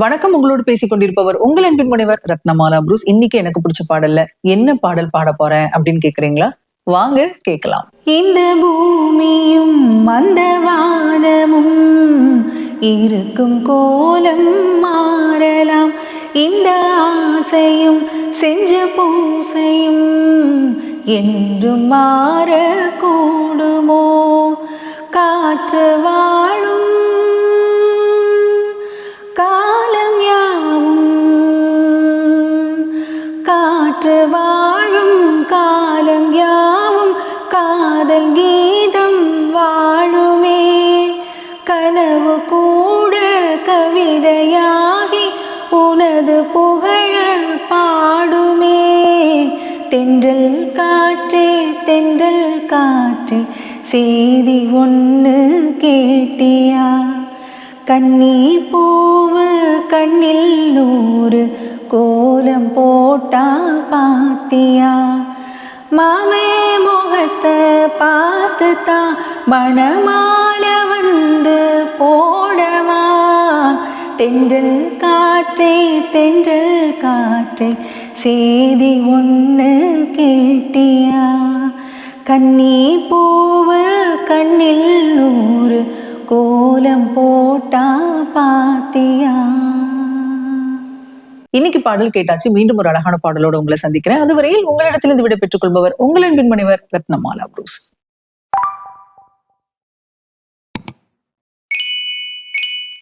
வணக்கம். உங்களோடு பேசிக் கொண்டிருப்பவர் உங்கள் அன்பின் முனைவர் ரத்னமாலா புரூஸ். இன்னைக்கு எனக்கு பிடிச்ச பாடல்ல என்ன பாடல் பாட போறேன் அப்படின்னு கேக்குறீங்களா? வாங்க கேட்கலாம். இந்த பூமியும் அந்த வானமும் இருக்கும் கோலம் மாறலாம். இந்த ஆசையும் செஞ்ச பூசையும் என்றும் மாறக்கூடுமோ? காற்று வாழும் காலம் யாவும், காற்று வாழும் காலம் யாவும் காதல் கீதம் வாழுமே. கனவு கூட கவிதையாகி உனது புகழ பாடுமே. தென்றல் காற்றே தென்றல் காற்றே செய்தி ஒன்று கேட்டியா? கன்னி பூவு கண்ணில் 100 கோலம் போட்டா பாத்தியா? மாமே முகத்தை பார்த்து தான் மணமால வந்து போடவா? தென்றல் காற்றே தென்றல் காற்றே செய்தி ஒன்று கேட்டியா? கன்னி பூவு கண்ணில் 100 கோலம் போட்டா பாத்தியா? இன்னைக்கு பாடல் கேட்டாச்சு. மீண்டும் ஒரு அழகான பாடலோட உங்களை சந்திக்கிறேன். அதுவரையில் உங்களிடத்திலிருந்து விடை பெற்றுக் கொள்பவர் உங்கள் அன்பின் முனைவர் ரத்னமாலா புரூஸ்.